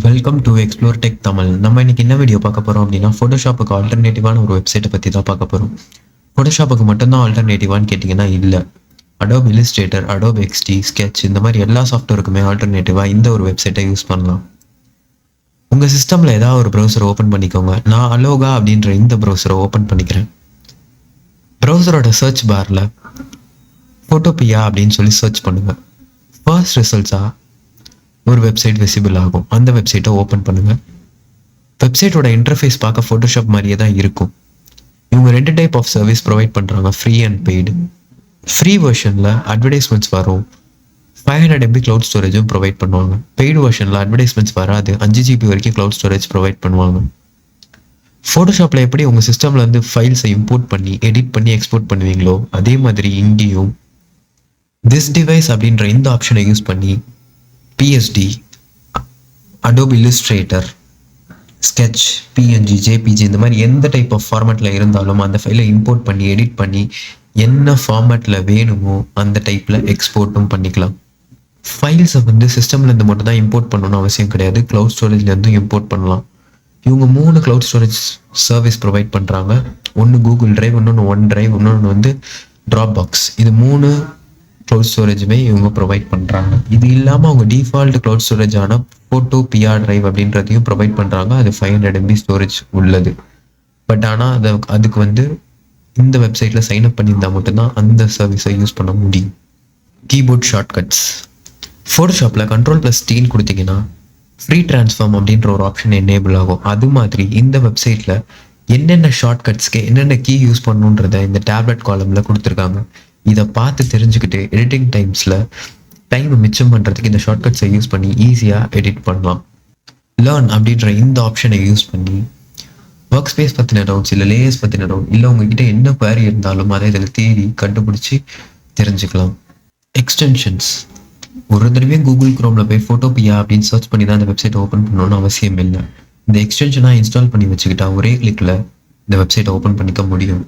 Welcome to exploretechtamil. நம்ம இன்னைக்கு என்ன வீடியோ பார்க்க போறோம் அப்படின்னா ஃபோட்டோஷாப்புக்கு ஆல்டர்னேட்டிவான ஒரு வெப்சைட்டை பற்றி தான் பார்க்க போறோம். ஃபோட்டோஷாப்புக்கு மட்டும்தான் ஆல்டர்னேட்டிவான்னு கேட்டிங்கன்னா இல்லை. Adobe illustrator, Adobe XT, sketch இந்த மாதிரி எல்லா சாஃப்ட்வேருக்குமே ஆல்டர்னேட்டிவாக இந்த ஒரு வெப்சைட்டை யூஸ் பண்ணலாம். உங்கள் சிஸ்டமில் ஏதாவது ஒரு ப்ரௌசரை ஓப்பன் பண்ணிக்கோங்க. நான் அலோகா அப்படின்ற இந்த ப்ரௌசரை ஓப்பன் பண்ணிக்கிறேன். ப்ரௌசரோட சர்ச் பாரில் ஃபோட்டோபியா அப்படின்னு சொல்லி சர்ச் பண்ணுங்கள். ஃபர்ஸ்ட் ரிசல்ட்ஸாக ஒரு வெப்சைட் விசிபிள் ஆகும். அந்த வெப்சைட்டை ஓப்பன் பண்ணுங்கள். வெப்சைட்டோட இன்டர்ஃபேஸ் பார்க்க ஃபோட்டோஷாப் மாதிரியே தான் இருக்கும். இவங்க 2 டைப் ஆஃப் சர்வீஸ் ப்ரொவைட் பண்ணுறாங்க, ஃப்ரீ அண்ட் பெய்டு. ஃப்ரீ வெர்ஷனில் அட்வர்டைஸ்மெண்ட்ஸ் வரும், 500 MB க்ளவுட் ஸ்டோரேஜும் ப்ரொவைட் பண்ணுவாங்க. பெய்டு வெர்ஷனில் அட்வர்டைஸ்மெண்ட்ஸ் வராது, 5 GB வரைக்கும் க்ளவுட் ஸ்டோரேஜ் ப்ரொவைட் பண்ணுவாங்க. ஃபோட்டோஷாப்பில் எப்படி உங்கள் சிஸ்டம்லேருந்து ஃபைல்ஸை இம்போர்ட் பண்ணி எடிட் பண்ணி எக்ஸ்போர்ட் பண்ணுவீங்களோ அதே மாதிரி இங்கேயும் திஸ் டிவைஸ் அப்படின்ற இந்த ஆப்ஷனை யூஸ் பண்ணி PSD, Adobe illustrator, sketch, PNG, JPG இந்த மாதிரி எந்த டைப் ஆஃப் ஃபார்மேட்டில் இருந்தாலும் அந்த ஃபைலை இம்போர்ட் பண்ணி எடிட் பண்ணி என்ன ஃபார்மேட்டில் வேணுமோ அந்த டைப்பில் எக்ஸ்போர்ட்டும் பண்ணிக்கலாம். ஃபைல்ஸை சிஸ்டம்லேருந்து மட்டும் தான் இம்போர்ட் பண்ணணும்னு அவசியம் கிடையாது, க்ளவுட் ஸ்டோரேஜ்லேருந்தும் இம்போர்ட் பண்ணலாம். இவங்க 3 க்ளவுட் ஸ்டோரேஜ் சர்வீஸ் ப்ரொவைட் பண்ணுறாங்க. ஒன்று கூகுள் டிரைவ், இன்னொன்று ஒன் டிரைவ், இன்னொன்று ட்ராப் பாக்ஸ். இது 3 க்ளவுட் ஸ்டோரேஜுமே இவங்க ப்ரொவைட் பண்ணுறாங்க. இது இல்லாமல் அவங்க டிஃபால்ட் க்ளவுட் ஸ்டோரேஜான ஃபோட்டோபியா டிரைவ் அப்படின்றதையும் ப்ரொவைட் பண்ணுறாங்க. அது 500 MB ஸ்டோரேஜ் உள்ளது. பட் ஆனால் அதுக்கு இந்த வெப்சைட்டில் சைன் அப் பண்ணியிருந்தால் மட்டும்தான் அந்த சர்வீஸை யூஸ் பண்ண முடியும். Keyboard shortcuts. ஃபோட்டோஷாப்பில் Ctrl+T கொடுத்தீங்கன்னா ஃப்ரீ ட்ரான்ஸ்ஃபார்ம் அப்படின்ற ஒரு ஆப்ஷன் எனேபிள் ஆகும். அது மாதிரி இந்த வெப்சைட்டில் என்னென்ன ஷார்ட்கட்ஸ்க்கு என்னென்ன கீ யூஸ் பண்ணணுன்றதை இந்த டேப்லெட் காலமில் கொடுத்துருக்காங்க. இதை பார்த்து தெரிஞ்சுக்கிட்டு எடிட்டிங் டைமை மிச்சம் பண்ணுறதுக்கு இந்த ஷார்ட்கட்ஸை யூஸ் பண்ணி ஈஸியாக எடிட் பண்ணலாம். லேர்ன் அப்படின்ற இந்த ஆப்ஷனை யூஸ் பண்ணி ஒர்க் ஸ்பேஸ் பற்றின டவுட்ஸ் இல்லை லேயர்ஸ் பற்றின டவுட் இல்லை உங்ககிட்ட என்ன குவரி இருந்தாலும் அதை இதில் தேடி கண்டுபிடிச்சி தெரிஞ்சுக்கலாம். எக்ஸ்டென்ஷன்ஸ். ஒரு தடவையும் கூகுள் குரோமில் போய் ஃபோட்டோபியா அப்படின்னு சர்ச் பண்ணி தான் இந்த வெப்சைட்டை ஓப்பன் பண்ணணும்னு அவசியம் இல்லை. இந்த எக்ஸ்டென்ஷனாக இன்ஸ்டால் பண்ணி வச்சுக்கிட்டா ஒரே கிளிக்கில் இந்த வெப்சைட்டை ஓப்பன் பண்ணிக்க முடியும்.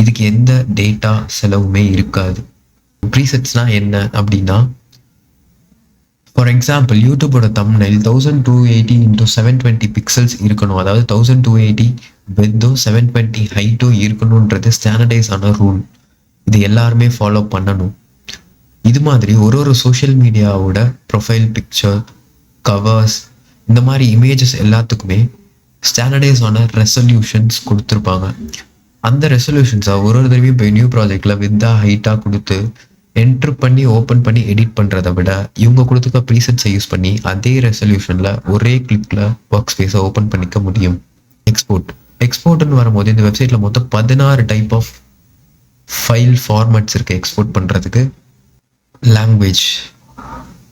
இதுக்கு எந்த டேட்டா செலவுமே இருக்காது. ப்ரீசெட்ஸ்னால் என்ன அப்படின்னா, ஃபார் எக்ஸாம்பிள் யூடியூபோட தம்ப்நெயில் 1280 × 720 பிக்சல்ஸ் இருக்கணும். அதாவது 1280 வித்தும் 720 ஹைட்டும் இருக்கணுன்றது ஸ்டாண்டர்டைஸ் ஆன ரூல். இது எல்லாருமே ஃபாலோ பண்ணணும். இது மாதிரி ஒரு சோஷியல் மீடியாவோட ப்ரொஃபைல் பிக்சர், கவர்ஸ் இந்த மாதிரி இமேஜஸ் எல்லாத்துக்குமே ஸ்டாண்டர்டைஸ் ஆன ரெசல்யூஷன்ஸ் கொடுத்துருப்பாங்க. அந்த ரெசல்யூஷன்ஸை ஒரு தடவையும் போய் நியூ ப்ராஜெக்டில் வித்தாக ஹைட்டாக கொடுத்து என்ட்ரு பண்ணி ஓப்பன் பண்ணி எடிட் பண்ணுறதை விட இவங்க கொடுத்துக்க ப்ரீசெட்ஸை யூஸ் பண்ணி அதே ரெசல்யூஷனில் ஒரே கிளிக்கில் ஒர்க் ஸ்பேஸை ஓப்பன் பண்ணிக்க முடியும். எக்ஸ்போர்ட்னு வரும்போது இந்த வெப்சைட்டில் மொத்தம் 16 டைப் ஆஃப் ஃபைல் ஃபார்மேட்ஸ் இருக்குது எக்ஸ்போர்ட் பண்ணுறதுக்கு. லாங்குவேஜ்.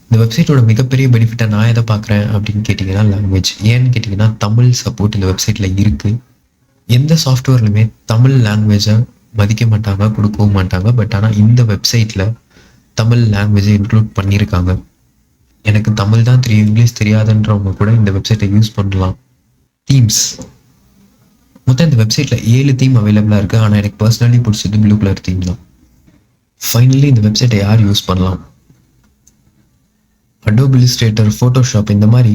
இந்த வெப்சைட்டோட மிகப்பெரிய பெனிஃபிட்டாக நான் எதை பார்க்குறேன் அப்படின்னு கேட்டிங்கன்னா லாங்குவேஜ். ஏன்னு கேட்டிங்கன்னா தமிழ் சப்போர்ட் இந்த வெப்சைட்டில் இருக்குது. எந்த சாஃப்ட்வேர்லையுமே தமிழ் லாங்குவேஜை மதிக்க மாட்டாங்க, கொடுக்கவும் மாட்டாங்க. பட் ஆனால் இந்த வெப்சைட்டில் தமிழ் லாங்குவேஜை இன்க்ளூட் பண்ணியிருக்காங்க. எனக்கு தமிழ் தான் தெரியும், இங்கிலீஷ் தெரியாதுன்றவங்க கூட இந்த வெப்சைட்டை யூஸ் பண்ணலாம். தீம்ஸ். மொத்தம் இந்த வெப்சைட்டில் 7 தீம் அவைலபிளாக இருக்குது. ஆனால் எனக்கு பர்சனலி பிடிச்சது ப்ளூ கலர் தீம் தான். ஃபைனலி இந்த வெப்சைட்டை யார் யூஸ் பண்ணலாம்? அடோப் இல்லஸ்ட்ரேட்டர், ஃபோட்டோஷாப் இந்த மாதிரி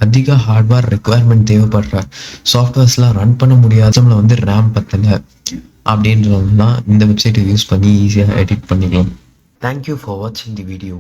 அதிக ஹார்ட்வேர் ரெக்குவயர்மெண்ட் தேவைப்படுற சாஃப்ட்வேர்ஸ்லாம் ரன் பண்ண முடியாத ரேம் பத்தலை அப்படின்றவங்கலாம் இந்த வெப்சைட்டை யூஸ் பண்ணி ஈஸியாக எடிட் பண்ணிக்கலாம். தேங்க்யூ ஃபார் வாட்சிங் தி வீடியோ.